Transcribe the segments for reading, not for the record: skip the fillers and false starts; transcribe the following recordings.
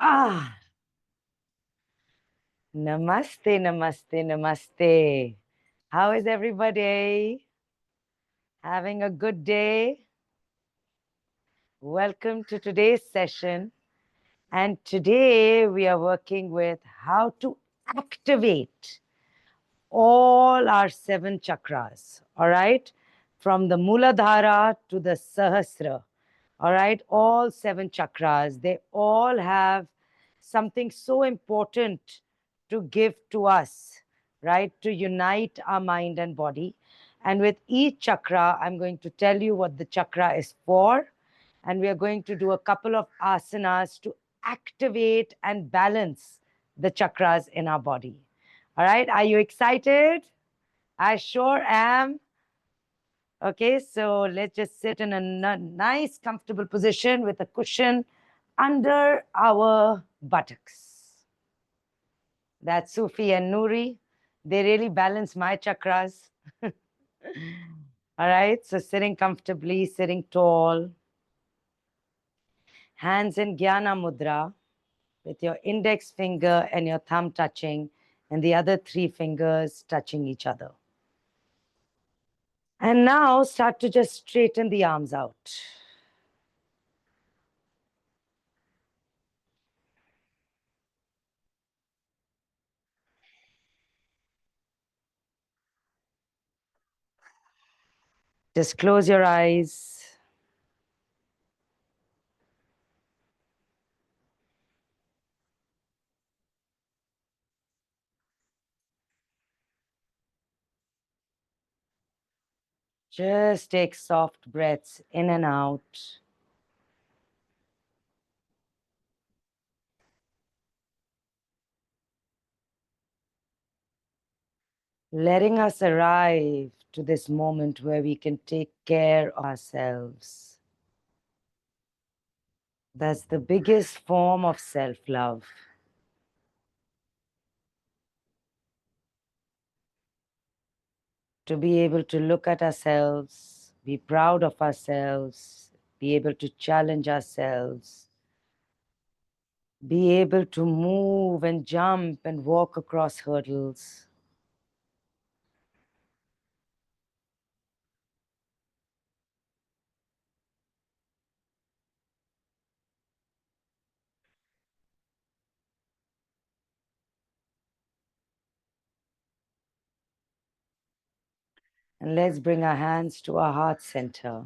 Ah, namaste, namaste, namaste. How is everybody? Having a good day? Welcome to today's session. And today we are working with how to activate all our 7 chakras, all right? From the Muladhara to the Sahasra, all right? All 7 chakras, they all have something so important to give to us, right? To unite our mind and body. And with each chakra, I'm going to tell you what the chakra is for. And we are going to do a couple of asanas to activate and balance the chakras in our body. All right, are you excited? I sure am. Okay, so let's just sit in a nice, comfortable position with a cushion under our buttocks. That's Sufi and Nuri. They really balance my chakras. All right, so sitting comfortably, sitting tall. Hands in Jnana Mudra with your index finger and your thumb touching and the other 3 fingers touching each other. And now start to just straighten the arms out. Just close your eyes. Just take soft breaths in and out. Letting us arrive to this moment where we can take care of ourselves. That's the biggest form of self-love. To be able to look at ourselves, be proud of ourselves, be able to challenge ourselves, be able to move and jump and walk across hurdles. And let's bring our hands to our heart center.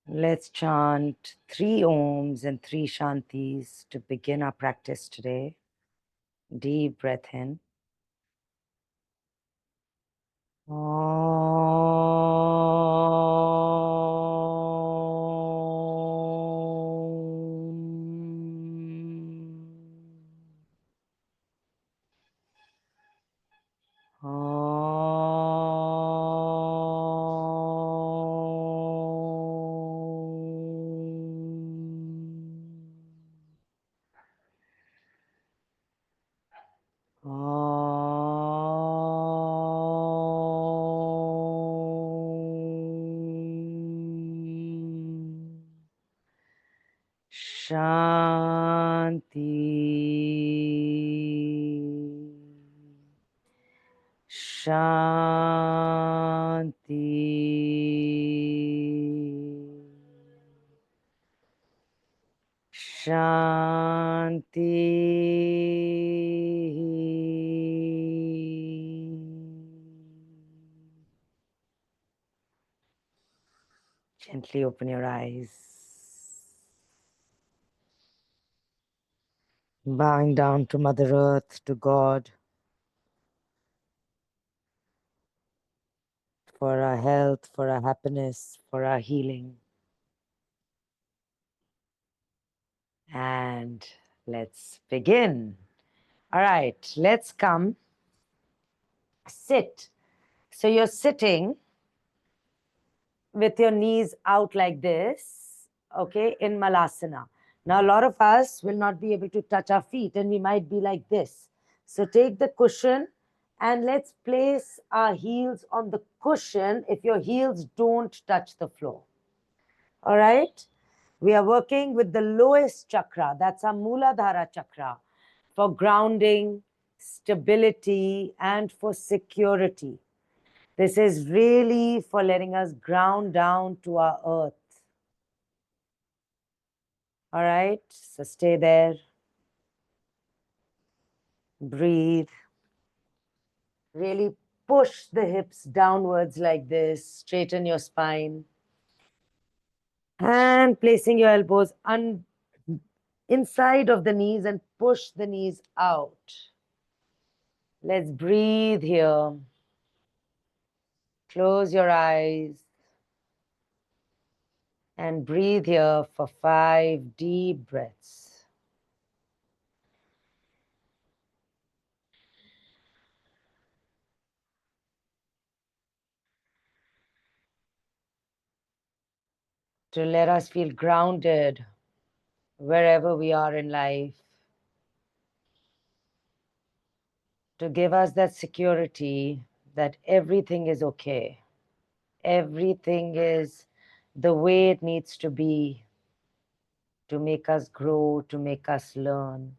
Let's chant 3 Oms and 3 Shantis to begin our practice today. Deep breath in. Shanti. Shanti. Shanti. Gently open your eyes. Bowing down to Mother Earth, to God, for our health, for our happiness, for our healing. And let's begin. All right, let's come. Sit. So you're sitting with your knees out like this, okay, in Malasana. Now, a lot of us will not be able to touch our feet and we might be like this. So take the cushion and let's place our heels on the cushion if your heels don't touch the floor. All right? We are working with the lowest chakra, that's our Muladhara chakra, for grounding, stability, and for security. This is really for letting us ground down to our earth. All right, so stay there. Breathe. Really push the hips downwards like this. Straighten your spine. And placing your elbows inside of the knees and push the knees out. Let's breathe here. Close your eyes and breathe here for 5 deep breaths. To let us feel grounded wherever we are in life. To give us that security that everything is okay. Everything is the way it needs to be, to make us grow, to make us learn,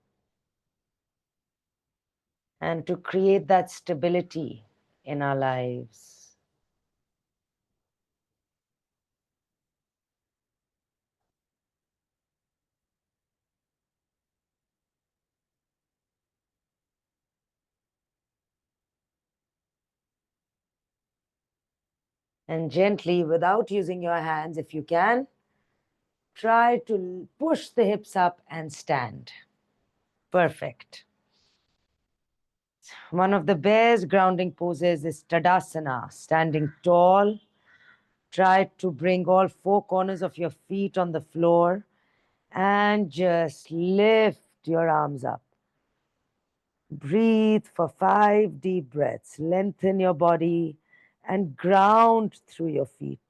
and to create that stability in our lives. And gently, without using your hands, if you can, try to push the hips up and stand. Perfect. One of the best grounding poses is Tadasana, standing tall. Try to bring all 4 corners of your feet on the floor and just lift your arms up. Breathe for 5 deep breaths. Lengthen your body and ground through your feet.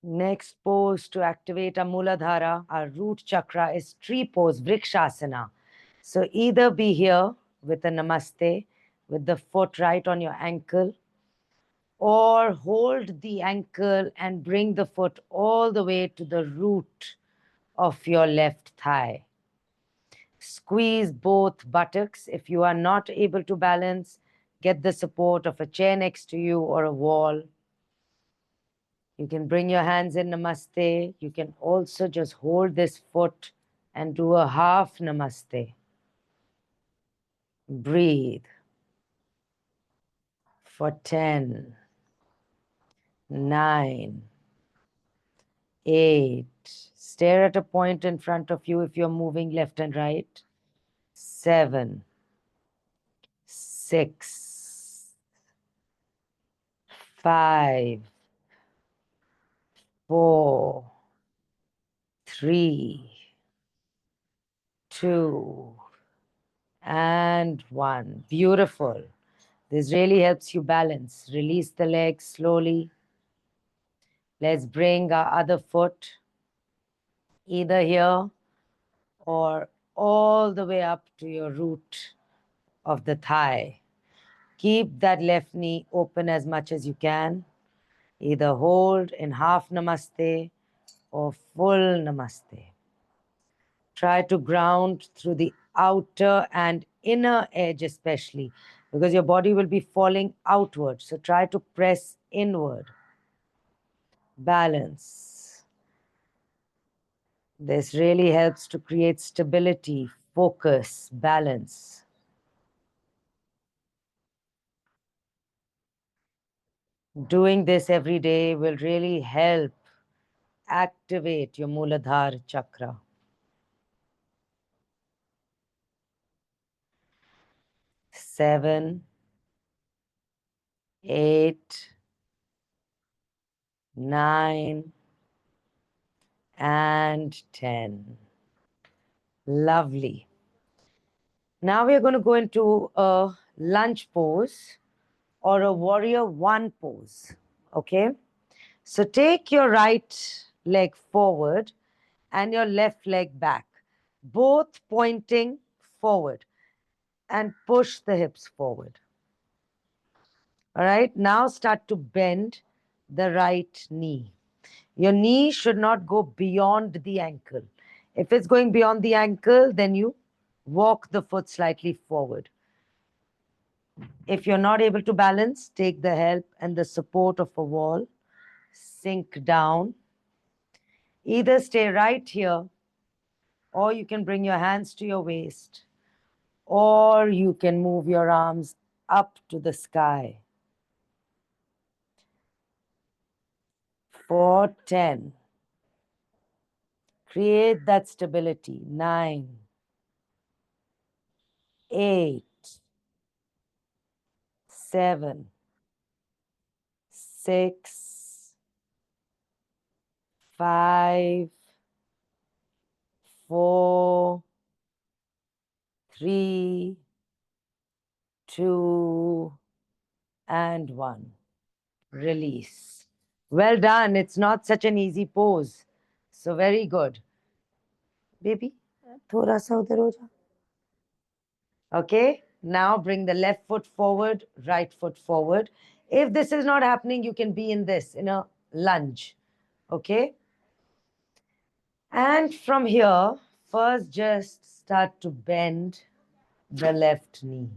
Next pose to activate our Muladhara, our root chakra, is tree pose, Vrikshasana. So either be here with a Namaste, with the foot right on your ankle, or hold the ankle and bring the foot all the way to the root of your left thigh. Squeeze both buttocks. If you are not able to balance, get the support of a chair next to you or a wall. You can bring your hands in Namaste. You can also just hold this foot and do a half Namaste. Breathe for 10, 9, 8. Stare at a point in front of you if you're moving left and right. 7, 6, 5, 4, 3, 2, and 1. Beautiful. This really helps you balance. Release the legs slowly. Let's bring our other foot either here or all the way up to your root of the thigh. Keep that left knee open as much as you can. Either hold in half Namaste or full Namaste. Try to ground through the outer and inner edge especially, because your body will be falling outward. So try to press inward. Balance. This really helps to create stability, focus, balance. Doing this every day will really help activate your Muladhara chakra. 7, 8, 9, and 10. Lovely. Now we are going to go into a lunge pose or a warrior one pose. Okay? So take your right leg forward and your left leg back, both pointing forward, and push the hips forward. All right, now start to bend the right knee. Your knee should not go beyond the ankle. If it's going beyond the ankle, then you walk the foot slightly forward. If you're not able to balance, take the help and the support of a wall. Sink down. Either stay right here, or you can bring your hands to your waist, or you can move your arms up to the sky. For 10. Create that stability. 9, 8, 7, 6, 5, 4, 3, 2, and 1. Release. Well done. It's not such an easy pose. So very good. Baby, thoda sa udhar ho ja. Okay, now bring the left foot forward, right foot forward. If this is not happening, you can be in this, in a lunge. Okay? And from here, first just start to bend the left knee.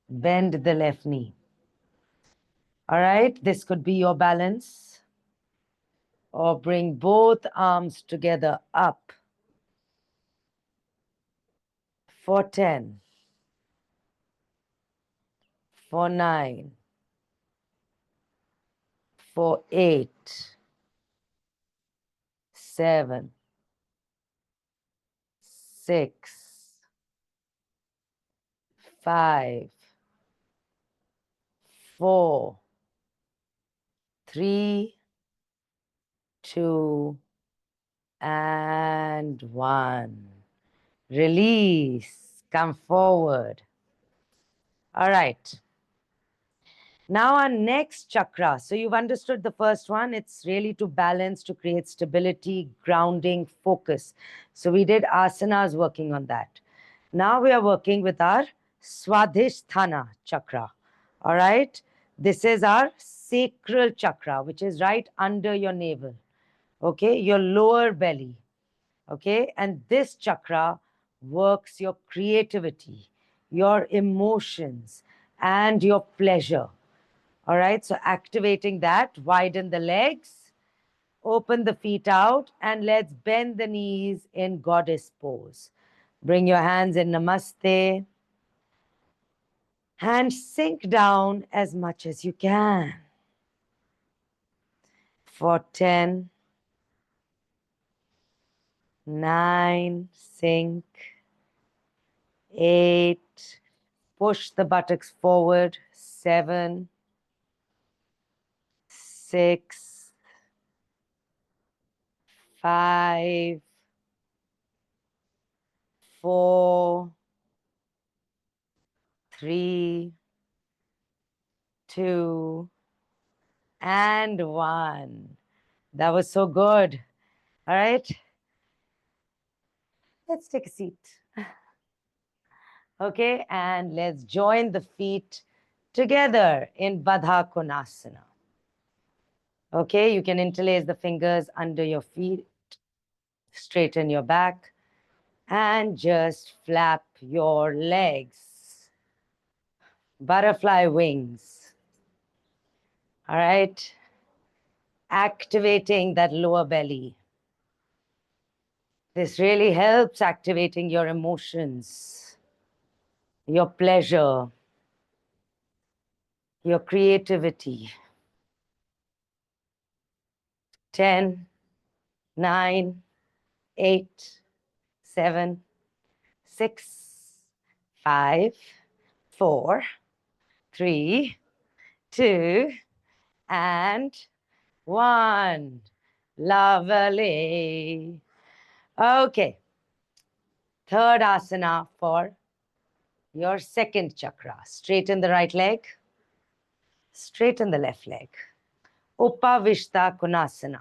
Bend the left knee. All right, this could be your balance. Or bring both arms together up for 10, for 9, for 8, 7, 6, 5, 4, 3, 2, and 1. Release. Come forward. All right. Now our next chakra. So you've understood the first one. It's really to balance, to create stability, grounding, focus. So we did asanas working on that. Now we are working with our Swadhisthana chakra. All right. This is our sacral chakra, which is right under your navel. Okay. Your lower belly. Okay. And this chakra works your creativity, your emotions, and your pleasure. All right, so activating that, widen the legs, open the feet out, and let's bend the knees in goddess pose. Bring your hands in namaste and sink down as much as you can. For 10, 9, sink, 8, push the buttocks forward, 7, 6, 5, 4, 3, 2, and 1. That was so good. All right. Let's take a seat. Okay, and let's join the feet together in Baddha Konasana. Okay, you can interlace the fingers under your feet, straighten your back, and just flap your legs. Butterfly wings. All right. Activating that lower belly. This really helps activating your emotions, your pleasure, your creativity. 10, 9, 8, 7, 6, 5, 4, 3, 2, and 1. Lovely. Okay. Third asana for your second chakra. Straighten the right leg, straighten the left leg. Upavishta Konasana.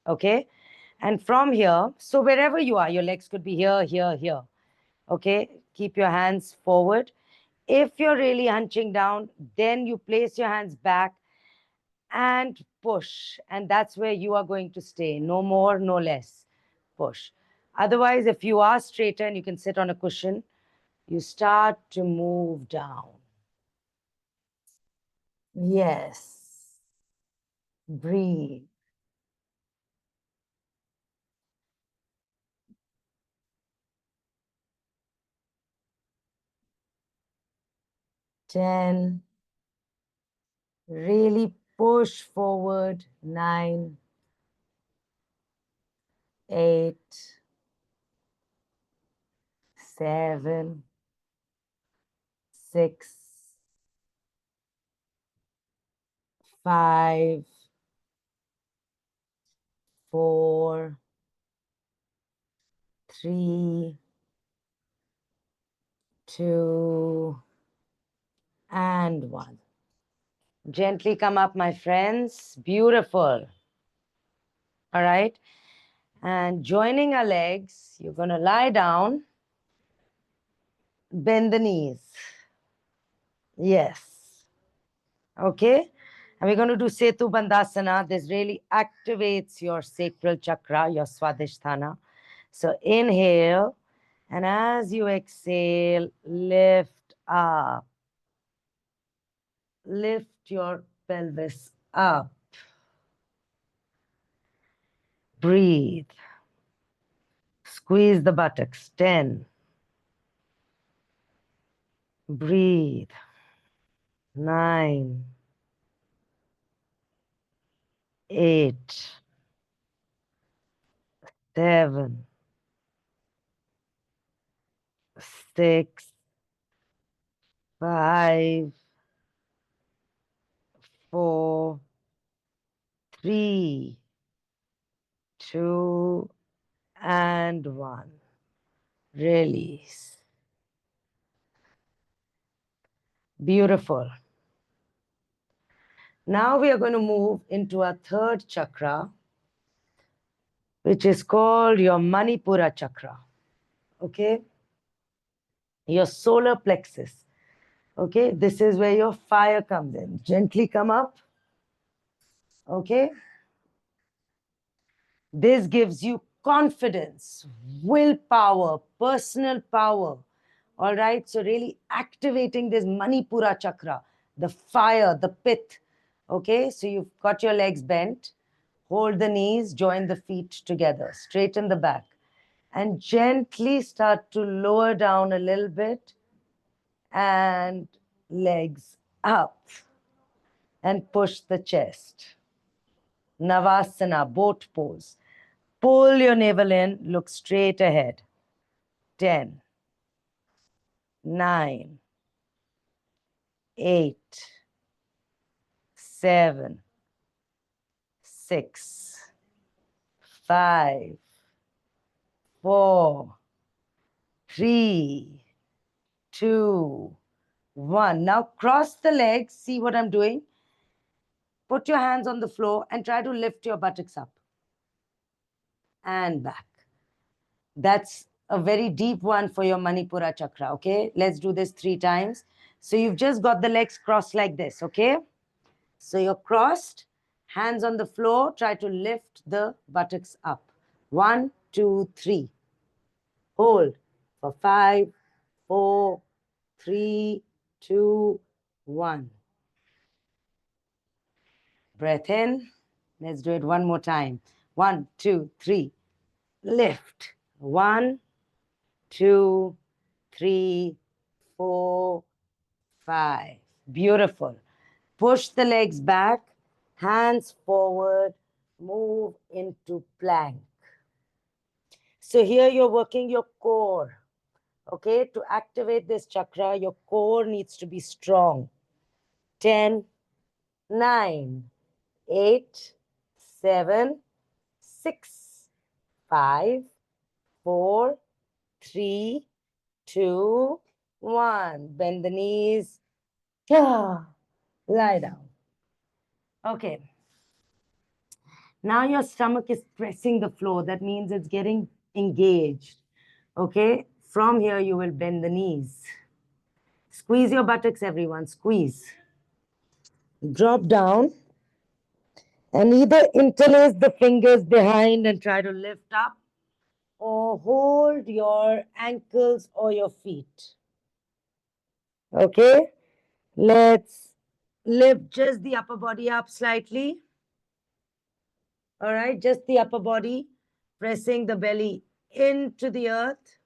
Okay? And from here, so wherever you are, your legs could be here, here, here. Okay? Keep your hands forward. If you're really hunching down, then you place your hands back and push. And that's where you are going to stay. No more, no less. Push. Otherwise, if you are straighter and you can sit on a cushion, you start to move down. Yes. Breathe. 10. Really push forward. 9, 8, 7, 6, 5, 4, 3, 2, and 1. Gently come up, my friends. Beautiful. All right. And joining our legs, you're going to lie down, bend the knees. Yes. Okay. And we're going to do Setu Bandhasana. This really activates your sacral chakra, your Swadhisthana. So inhale. And as you exhale, lift up. Lift your pelvis up. Breathe. Squeeze the buttocks. 10. Breathe. 9, 8, 7, 6, 5, 4, 3, 2, and 1. Release. Beautiful. Now we are going to move into our third chakra, which is called your Manipura chakra. Okay? Your solar plexus. Okay? This is where your fire comes in. Gently come up. Okay? This gives you confidence, willpower, personal power. All right. So, really activating this Manipura chakra, the fire, the pith. Okay. So, you've got your legs bent. Hold the knees, join the feet together, straighten the back, and gently start to lower down a little bit and legs up and push the chest. Navasana, boat pose. Pull your navel in, look straight ahead. 10, 9, 8, 7, 6, 5, 4, 3, 2, 1. Now cross the legs. See what I'm doing? Put your hands on the floor and try to lift your buttocks up and back. That's a very deep one for your Manipura chakra, okay? Let's do this 3 times. So you've just got the legs crossed like this, okay? So you're crossed, hands on the floor, try to lift the buttocks up. 1, 2, 3. Hold for 5, 4, 3, 2, 1. Breath in. Let's do it one more time. 1, 2, 3. Lift. 1, 2, 3, 4, 5. Beautiful. Push the legs back, hands forward, move into plank. So here you're working your core. Okay, to activate this chakra, your core needs to be strong. 10, 9, 8, 7, 6, 5, 4, 3, 2, 1. Bend the knees. Lie down. Okay. Now your stomach is pressing the floor. That means it's getting engaged. Okay. From here, you will bend the knees. Squeeze your buttocks, everyone. Squeeze. Drop down and either interlace the fingers behind and try to lift up, or hold your ankles or your feet. Okay. Let's lift just the upper body up slightly. All right. Just the upper body, pressing the belly into the earth.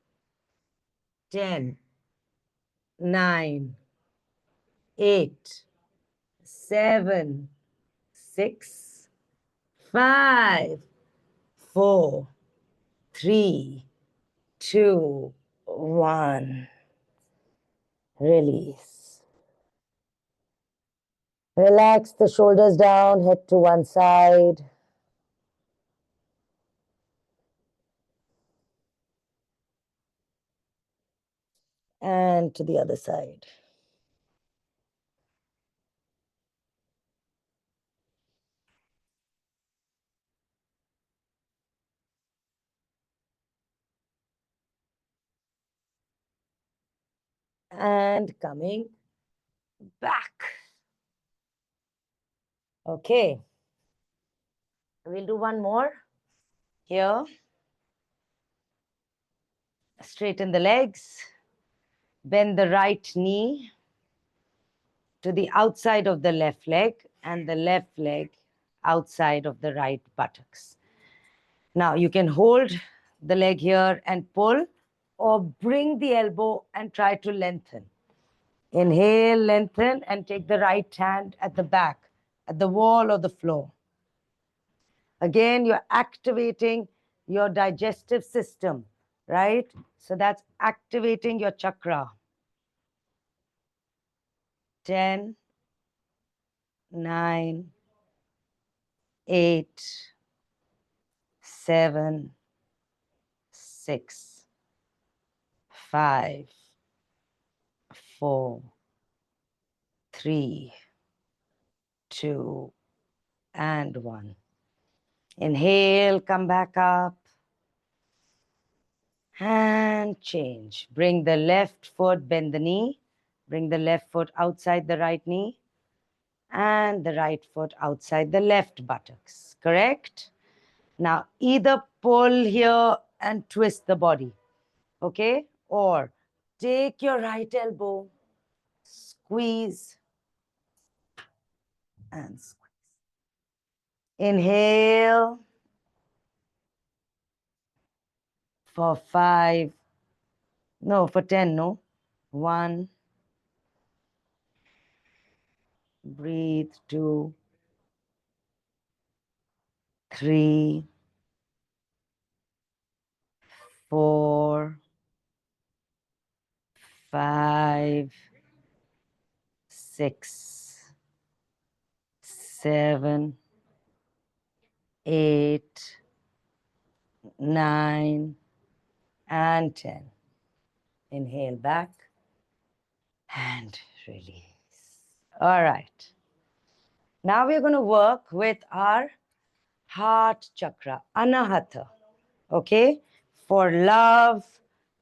10, 9, 8, 7, 6, 5, 4, 3, 2, 1. Release. Relax the shoulders down, head to one side. And to the other side. And coming back. Okay. We'll do one more. Here. Straighten the legs. Bend the right knee to the outside of the left leg and the left leg outside of the right buttocks. Now you can hold the leg here and pull, or bring the elbow and try to lengthen. Inhale, lengthen, and take the right hand at the back, at the wall or the floor. Again, you're activating your digestive system, right? So that's activating your chakra. 10, 9, 8, 7, 6, 5, 4, 3, 2, and 1. Inhale, come back up. And change. Bring the left foot, bend the knee. Bring the left foot outside the right knee. And the right foot outside the left buttocks. Correct? Now, either pull here and twist the body. Okay? Or take your right elbow, squeeze, and squeeze. Inhale for 5. No, for 10, no. 1. Breathe. 2, 3, 4, 5, 6, 7, 8, 9, and 10. Inhale back and release. All right. Now we're going to work with our heart chakra, anahata. Okay? For love,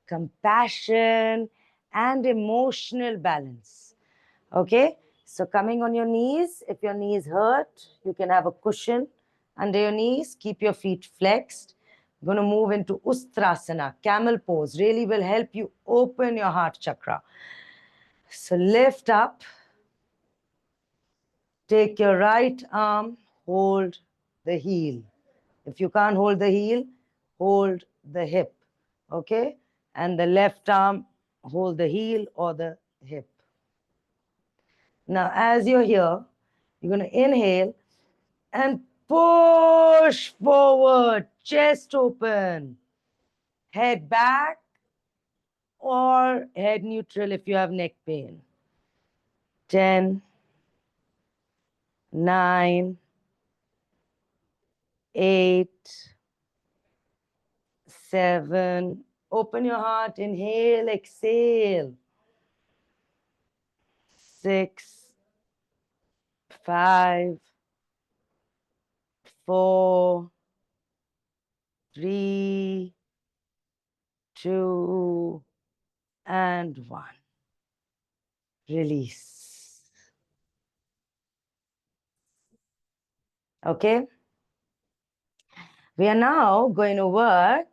compassion, and emotional balance. Okay? So coming on your knees, if your knees hurt, you can have a cushion under your knees. Keep your feet flexed. You're going to move into Ustrasana, camel pose. Really will help you open your heart chakra. So lift up. Take your right arm, hold the heel. If you can't hold the heel, hold the hip. Okay? And the left arm, hold the heel or the hip. Now, as you're here, you're going to inhale and push forward, chest open, head back or head neutral if you have neck pain. 10, 9, 8, 7. Open your heart, inhale, exhale. 6, 5, 4, 3, 2, and 1. Release. Okay? We are now going to work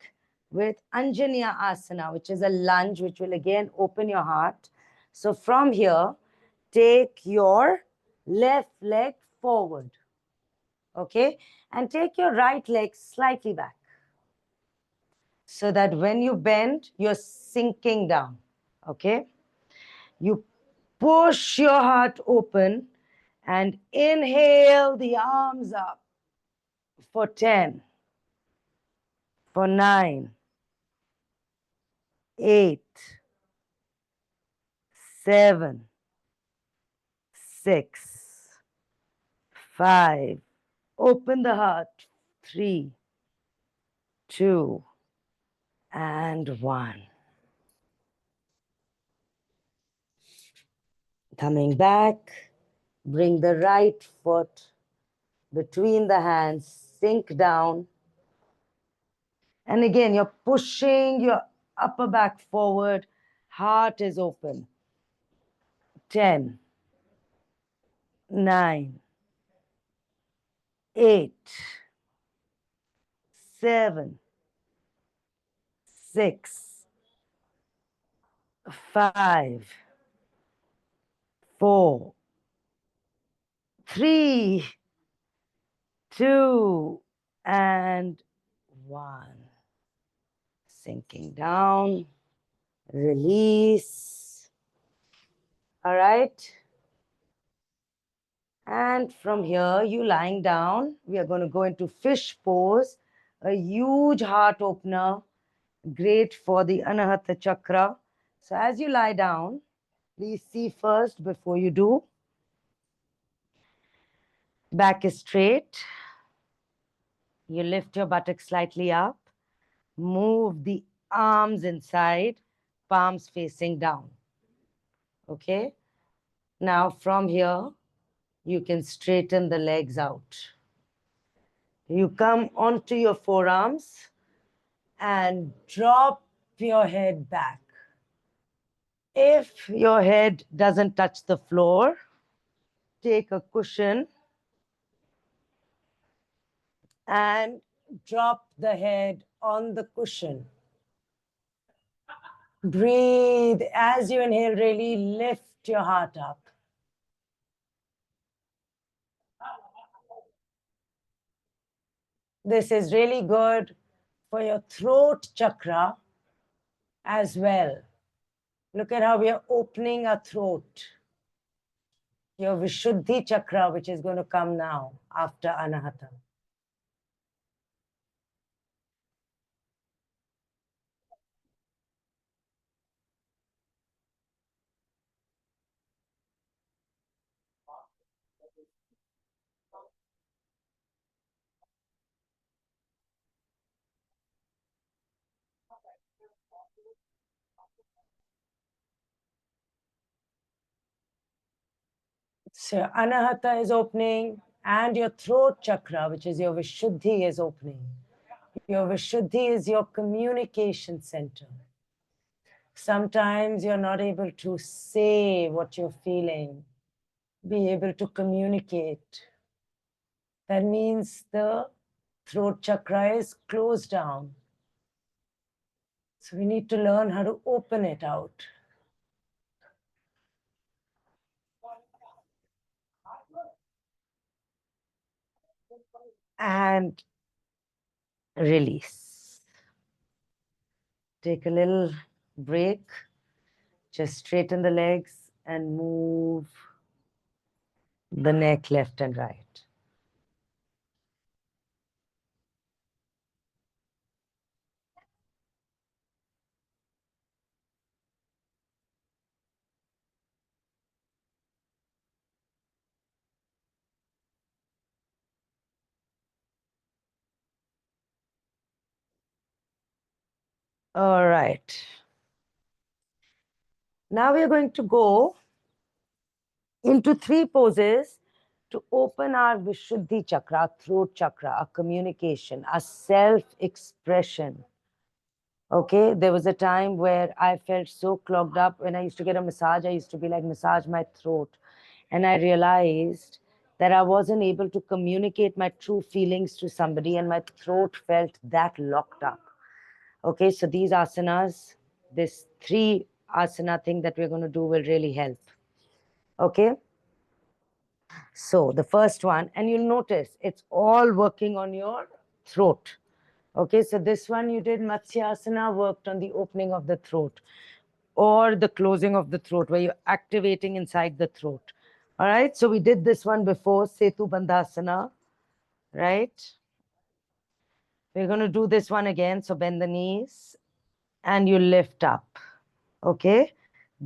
with Anjanya Asana, which is a lunge, which will again open your heart. So from here, take your left leg forward. Okay? And take your right leg slightly back, so that when you bend, you're sinking down. Okay? You push your heart open and inhale the arms up for 10, for 9, 8, 7, 6, 5. Open the heart. 3, 2, and 1. Coming back, bring the right foot between the hands, sink down. And again, you're pushing your upper back forward, heart is open. 10, 9, 8, 7, 6, 5, 4, 3, 2, and 1. Sinking down, release. All right. And from here, you lying down, we are going to go into fish pose, a huge heart opener, great for the Anahata Chakra. So as you lie down, please see first before you do. Back is straight. You lift your buttocks slightly up. Move the arms inside, palms facing down. Okay? Now from here, you can straighten the legs out. You come onto your forearms and drop your head back. If your head doesn't touch the floor, take a cushion and drop the head on the cushion. Breathe. As you inhale, really lift your heart up. This is really good for your throat chakra as well. Look at how we are opening our throat. Your Vishuddhi chakra, which is going to come now after Anahata. So Anahata is opening and your throat chakra, which is your Vishuddhi, is opening. Your Vishuddhi is your communication center. Sometimes you're not able to say what you're feeling, be able to communicate. That means the throat chakra is closed down. So we need to learn how to open it out. And release. Take a little break. Just straighten the legs and move the neck left and right. All right. Now we are going to go into 3 poses to open our Vishuddhi chakra, throat chakra, our communication, our self-expression. Okay, there was a time where I felt so clogged up. When I used to get a massage, I used to be like, massage my throat. And I realized that I wasn't able to communicate my true feelings to somebody, and my throat felt that locked up. Okay, so these asanas, this 3 asana thing that we're going to do will really help. Okay, so the first one, and you'll notice it's all working on your throat. Okay, so this one you did Matsyasana, worked on the opening of the throat or the closing of the throat, where you're activating inside the throat. All right, so we did this one before, Setu Bandhasana, right? We're going to do this one again. So bend the knees and you lift up. Okay,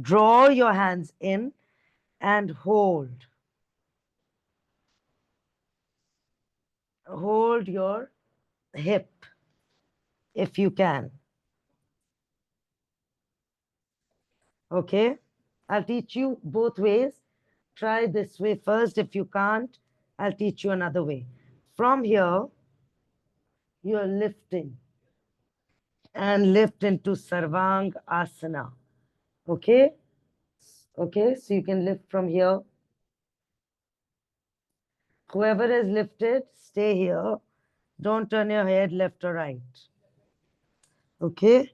draw your hands in and hold. Hold your hip if you can. Okay, I'll teach you both ways. Try this way first. If you can't, I'll teach you another way. From here, you're lifting and lift into Sarvang Asana. Okay? Okay, so you can lift from here. Whoever is lifted, stay here. Don't turn your head left or right. Okay?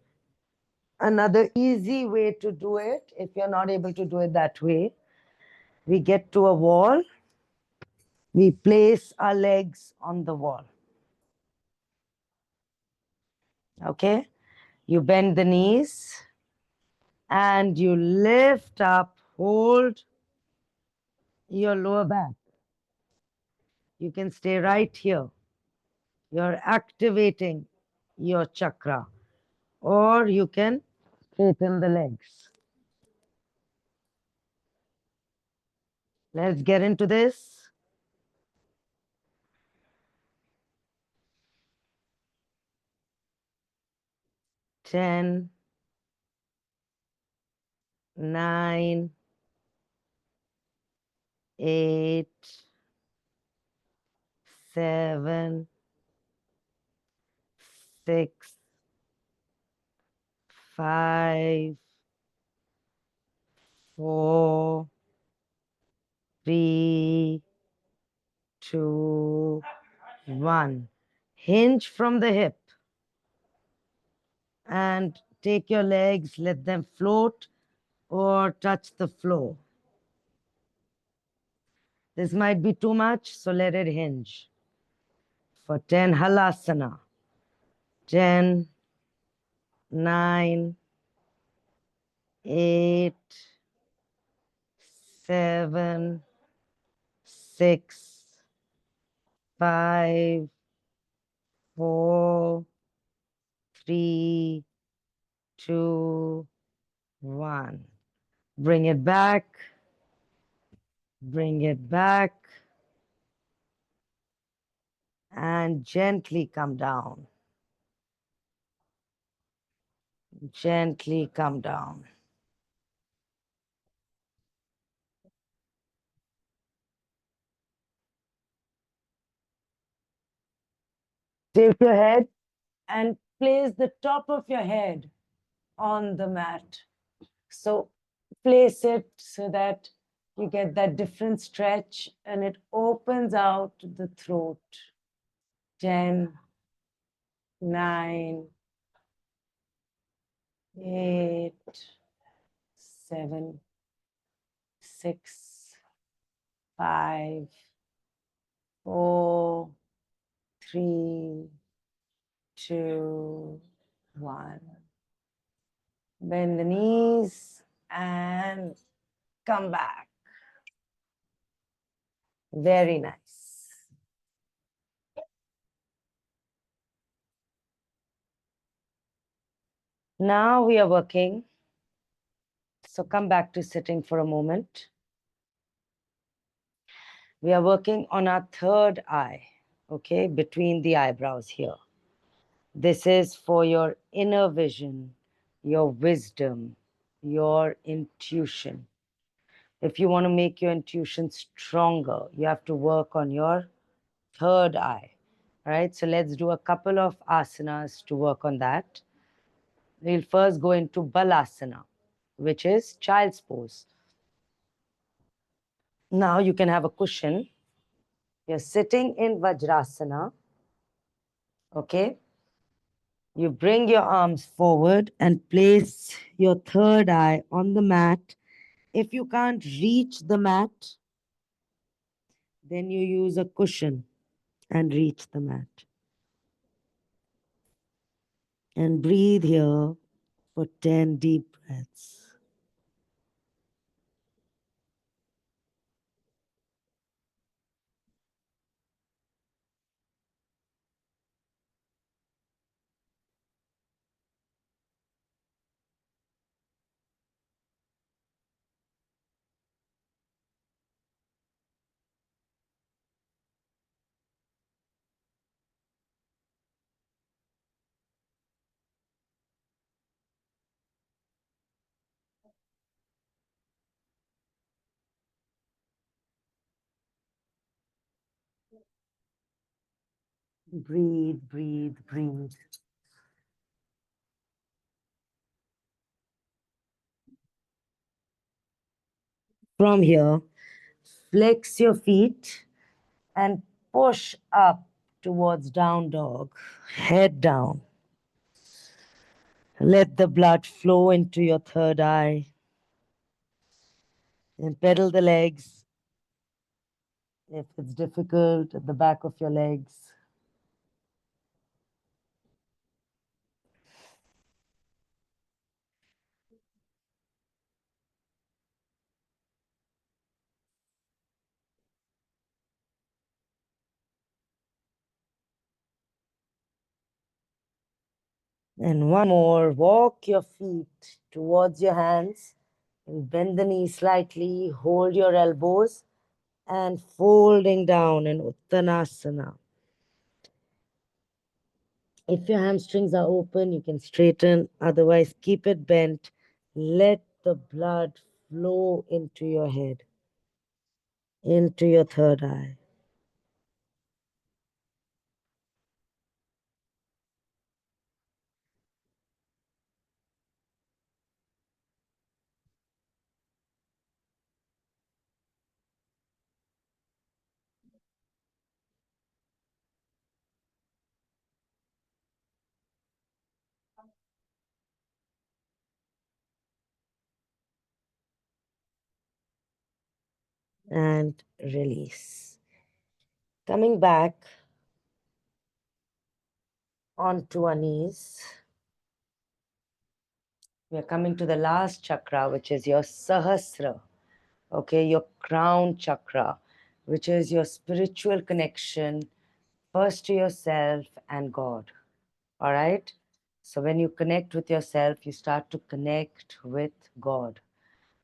Another easy way to do it, if you're not able to do it that way, we get to a wall. We place our legs on the wall. Okay? You bend the knees and you lift up, hold your lower back. You can stay right here. You're activating your chakra, or you can straighten the legs. Let's get into this. Ten, 9, 8, 7, 6, 5, 4, 3, 2, 1. Hinge from the hip and take your legs, let them float or touch the floor. This might be too much, so let it hinge. For 10, halasana. 10, 9, 8, 7, 6, 5, 4, 3, 2, 1. Bring it back. Bring it back. And gently come down. Gently come down. Take your head and place the top of your head on the mat. So place it so that you get that different stretch and it opens out the throat. 10, 9, 8, 7, 6, 5, 4, 3, 2, 1. Bend the knees and come back. Very nice. Now we are working. So come back to sitting for a moment. We are working on our third eye, okay, between the eyebrows here. This is for your inner vision, your wisdom, your intuition. If you want to make your intuition stronger, you have to work on your third eye. All right, so let's do a couple of asanas to work on that. We'll first go into Balasana, which is child's pose. Now you can have a cushion. You're sitting in Vajrasana, okay? You bring your arms forward and place your third eye on the mat. If you can't reach the mat, then you use a cushion and reach the mat. And breathe here for 10 deep breaths. Breathe, breathe, breathe. From here, flex your feet and push up towards down dog, head down. Let the blood flow into your third eye and pedal the legs if it's difficult at the back of your legs. And one more, walk your feet towards your hands and bend the knees slightly, hold your elbows and folding down in Uttanasana. If your hamstrings are open, you can straighten, otherwise keep it bent. Let the blood flow into your head, into your third eye. And release. Coming back onto our knees, we are coming to the last chakra, which is your Sahasra, okay, your crown chakra, which is your spiritual connection first to yourself and God. All right. So when you connect with yourself, you start to connect with God.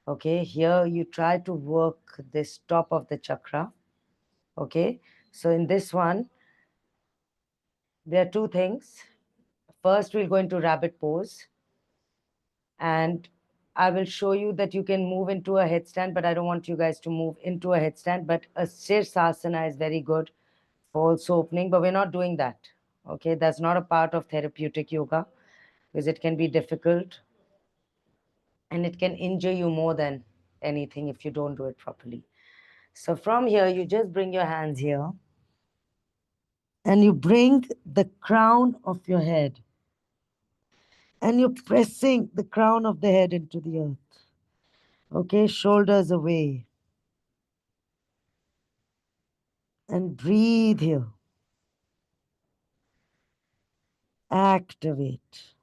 Okay. Here you try to work this top of the chakra. Okay. So in this one, there are two things. First, we'll go into rabbit pose. And I will show you that you can move into a headstand, but I don't want you guys to move into a headstand. But a Sirsasana is very good for also opening, but we're not doing that. Okay. That's not a part of therapeutic yoga because it can be difficult and it can injure you more than anything if you don't do it properly. So from here, you just bring your hands here and you bring the crown of your head and you're pressing the crown of the head into the earth. Okay, shoulders away. And breathe here. Activate.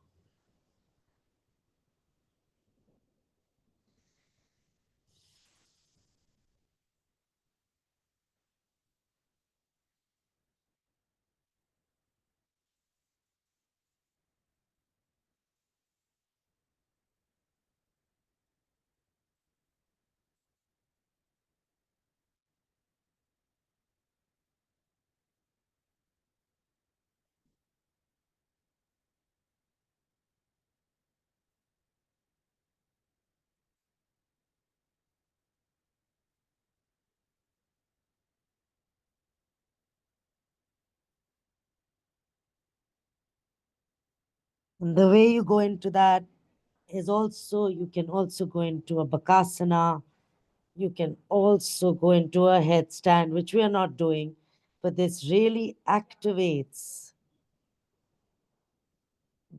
And the way you go into that is also, you can also go into a bakasana. You can also go into a headstand, which we are not doing, but this really activates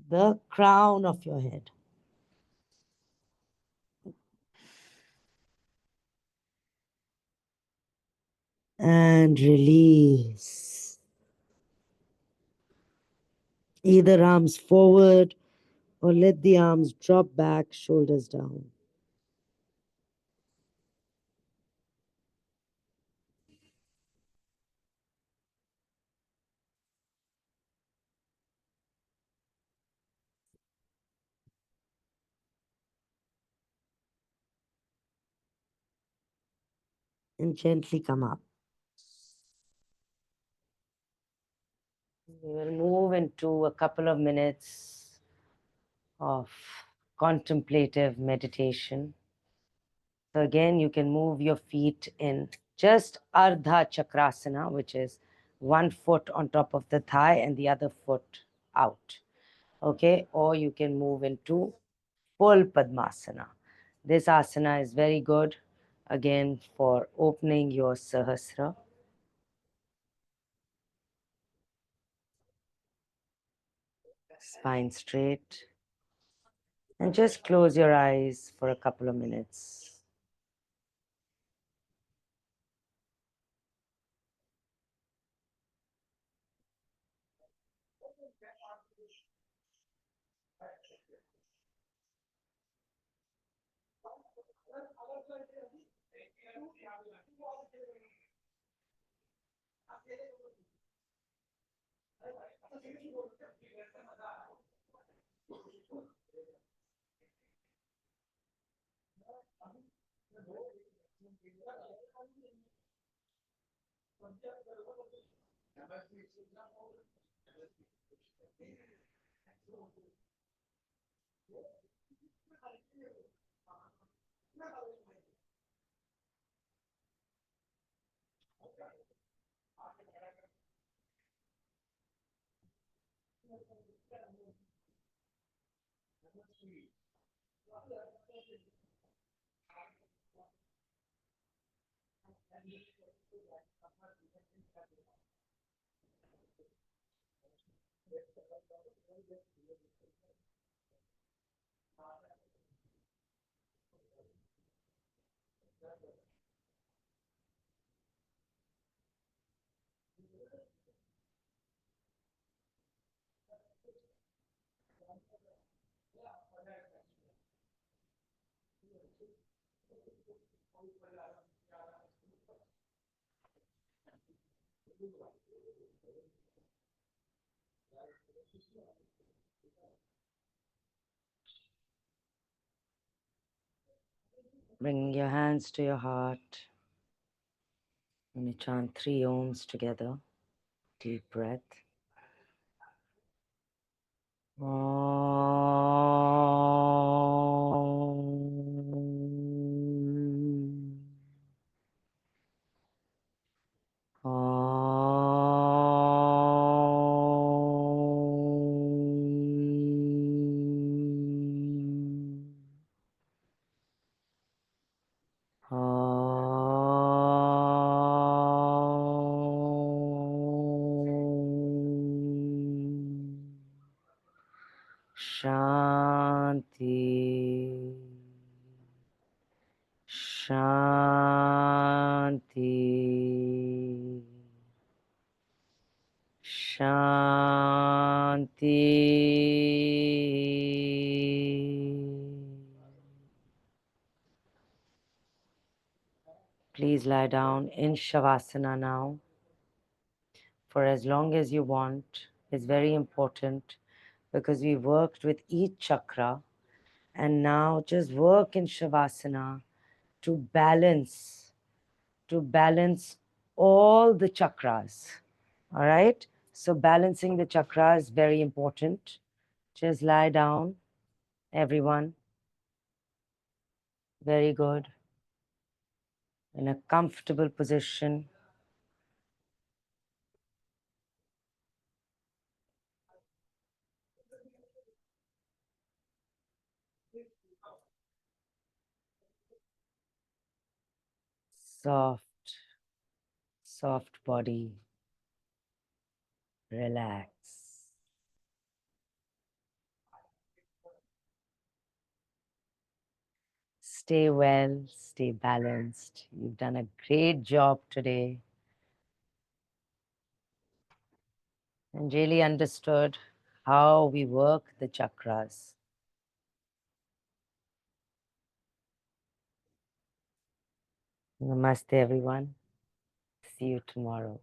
the crown of your head. And release. Either arms forward or let the arms drop back, shoulders down. And gently come up. We will move into a couple of minutes of contemplative meditation. So again, you can move your feet in just Ardha Chakrasana, which is one foot on top of the thigh and the other foot out. Okay, or you can move into full Padmasana. This asana is very good, again, for opening your Sahasra. Spine straight. And just close your eyes for a couple of minutes. Bring your hands to your heart. And you chant 3 ohms together. Deep breath. Shanti. Shanti. Shanti. Please lie down in Shavasana now for as long as you want. It's very important because we worked with each chakra, and now just work in Shavasana to balance all the chakras. All right? So balancing the chakras is very important. Just lie down, everyone. Very good. In a comfortable position. soft body. Relax. Stay well, stay balanced. You've done a great job today and really understood how we work the chakras. Namaste, everyone. See you tomorrow.